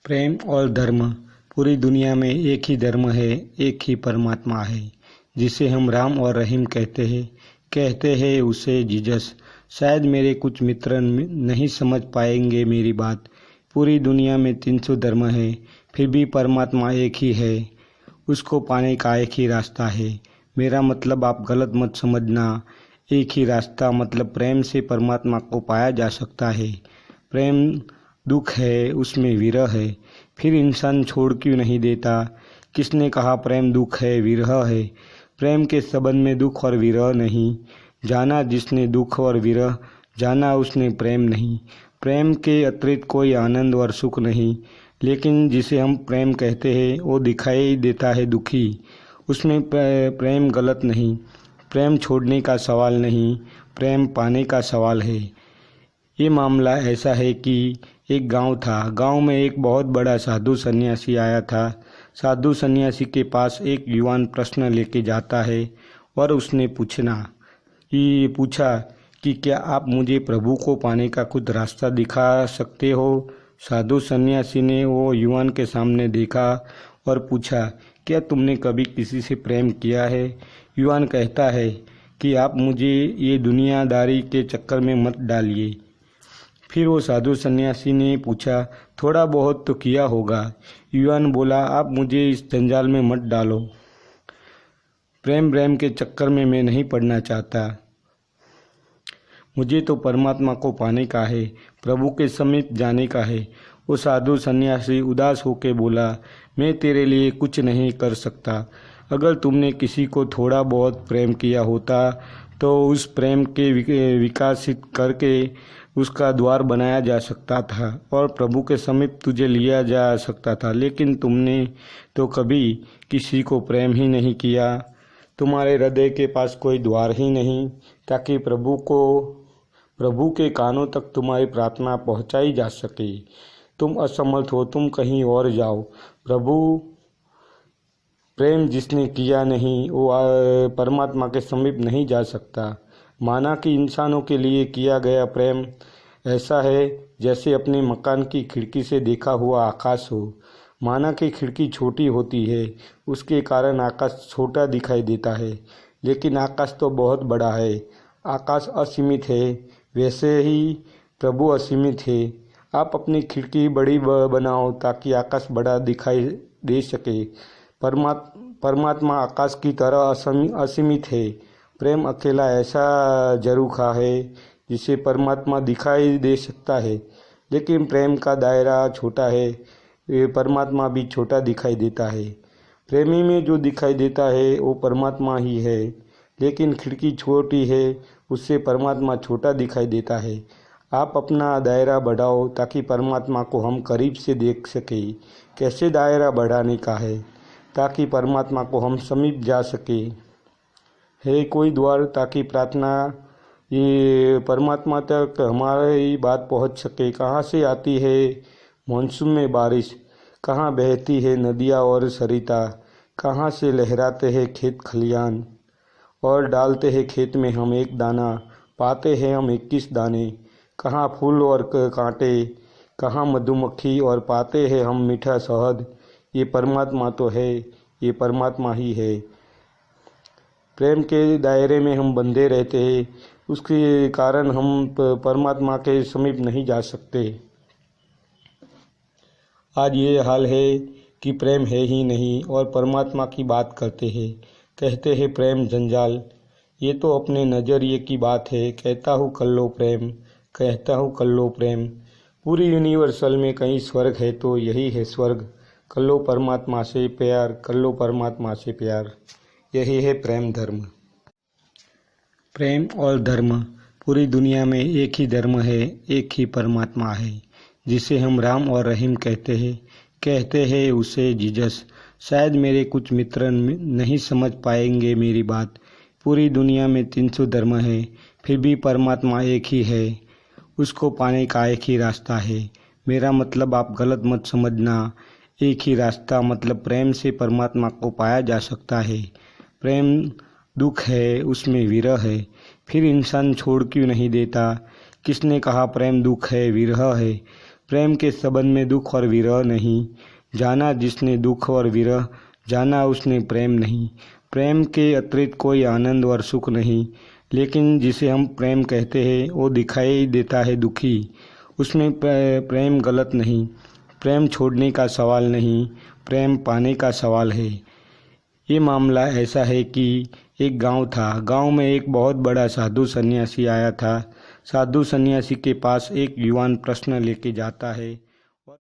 प्रेम और धर्म। पूरी दुनिया में एक ही धर्म है, एक ही परमात्मा है, जिसे हम राम और रहीम कहते हैं उसे जीसस। शायद मेरे कुछ मित्र नहीं समझ पाएंगे मेरी बात। पूरी दुनिया में 300 धर्म है, फिर भी परमात्मा एक ही है। उसको पाने का एक ही रास्ता है। मेरा मतलब आप गलत मत समझना। एक ही रास्ता मतलब प्रेम से परमात्मा को पाया जा सकता है। प्रेम दुख है, उसमें विरह है, फिर इंसान छोड़ क्यों नहीं देता? किसने कहा प्रेम दुख है, विरह है? प्रेम के संबंध में दुख और विरह नहीं। जाना जिसने दुख और विरह, जाना उसने प्रेम नहीं। प्रेम के अतिरिक्त कोई आनंद और सुख नहीं। लेकिन जिसे हम प्रेम कहते हैं वो दिखाई देता है दुखी। उसमें प्रेम गलत नहीं। प्रेम छोड़ने का सवाल नहीं, प्रेम पाने का सवाल है। ये मामला ऐसा है कि एक गांव था। गांव में एक बहुत बड़ा साधु सन्यासी आया था। साधु सन्यासी के पास एक युवान प्रश्न लेके जाता है और उसने पूछा कि क्या आप मुझे प्रभु को पाने का कुछ रास्ता दिखा सकते हो? साधु सन्यासी ने वो युवान के सामने देखा और पूछा, क्या तुमने कभी किसी से प्रेम किया है? युवान कहता है कि आप मुझे ये दुनियादारी के चक्कर में मत डालिए। फिर वो साधु सन्यासी ने पूछा, थोड़ा बहुत तो किया होगा। युवान बोला, आप मुझे इस जंजाल में मत डालो। प्रेम के चक्कर में मैं नहीं पड़ना चाहता। मुझे तो परमात्मा को पाने का है, प्रभु के समीप जाने का है। वो साधु सन्यासी उदास होकर बोला, मैं तेरे लिए कुछ नहीं कर सकता। अगर तुमने किसी को थोड़ा बहुत प्रेम किया होता तो उस प्रेम के विकसित करके उसका द्वार बनाया जा सकता था और प्रभु के समीप तुझे लिया जा सकता था। लेकिन तुमने तो कभी किसी को प्रेम ही नहीं किया। तुम्हारे हृदय के पास कोई द्वार ही नहीं ताकि प्रभु के कानों तक तुम्हारी प्रार्थना पहुंचाई जा सके। तुम असमर्थ हो, तुम कहीं और जाओ। प्रभु प्रेम जिसने किया नहीं वो परमात्मा के समीप नहीं जा सकता। माना कि इंसानों के लिए किया गया प्रेम ऐसा है जैसे अपने मकान की खिड़की से देखा हुआ आकाश हो। माना कि खिड़की छोटी होती है, उसके कारण आकाश छोटा दिखाई देता है, लेकिन आकाश तो बहुत बड़ा है। आकाश असीमित है, वैसे ही प्रभु असीमित है। आप अपनी खिड़की बड़ी बनाओ ताकि आकाश बड़ा दिखाई दे सके। परमात्मा आकाश की तरह असीमित है। प्रेम अकेला ऐसा झरोखा है जिसे परमात्मा दिखाई दे सकता है, लेकिन प्रेम का दायरा छोटा है, परमात्मा भी छोटा दिखाई देता है। प्रेमी में जो दिखाई देता है वो परमात्मा ही है, लेकिन खिड़की छोटी है, उससे परमात्मा छोटा दिखाई देता है। आप अपना दायरा बढ़ाओ ताकि परमात्मा को हम करीब से देख सकें। कैसे दायरा बढ़ाने का है? ताकि परमात्मा को हम समीप जा सके। है कोई द्वार ताकि प्रार्थना ये परमात्मा तक हमारी बात पहुंच सके। कहाँ से आती है मानसून में बारिश? कहाँ बहती है नदियाँ और सरिता? कहाँ से लहराते हैं खेत खलियान और डालते हैं खेत में हम एक दाना, पाते हैं हम 21 दाने। कहाँ फूल और कांटे, कहाँ मधुमक्खी और पाते हैं हम मीठा शहद। ये परमात्मा तो है, ये परमात्मा ही है। प्रेम के दायरे में हम बंधे रहते हैं, उसके कारण हम परमात्मा के समीप नहीं जा सकते। आज ये हाल है कि प्रेम है ही नहीं और परमात्मा की बात करते हैं। कहते हैं प्रेम जंजाल। ये तो अपने नज़रिए की बात है। कहता हूँ कर लो प्रेम, कहता हूँ कर लो प्रेम। पूरी यूनिवर्सल में कहीं स्वर्ग है तो यही है स्वर्ग। कर लो परमात्मा से प्यार, कर लो परमात्मा से प्यार। यही है प्रेम धर्म। प्रेम और धर्म। पूरी दुनिया में एक ही धर्म है, एक ही परमात्मा है, जिसे हम राम और रहीम कहते हैं उसे जीसस। शायद मेरे कुछ मित्र नहीं समझ पाएंगे मेरी बात। पूरी दुनिया में 300 धर्म है, फिर भी परमात्मा एक ही है। उसको पाने का एक ही रास्ता है। मेरा मतलब आप गलत मत समझना। एक ही रास्ता मतलब प्रेम से परमात्मा को पाया जा सकता है। प्रेम दुख है, उसमें विरह है, फिर इंसान छोड़ क्यों नहीं देता? किसने कहा प्रेम दुख है, विरह है? प्रेम के संबंध में दुख और विरह नहीं। जाना जिसने दुख और विरह, जाना उसने प्रेम नहीं। प्रेम के अतिरिक्त कोई आनंद और सुख नहीं। लेकिन जिसे हम प्रेम कहते हैं वो दिखाई देता है दुखी। उसमें प्रेम गलत नहीं। प्रेम छोड़ने का सवाल नहीं, प्रेम पाने का सवाल है। ये मामला ऐसा है कि एक गांव था। गांव में एक बहुत बड़ा साधु सन्यासी आया था। साधु सन्यासी के पास एक युवान प्रश्न लेके जाता है।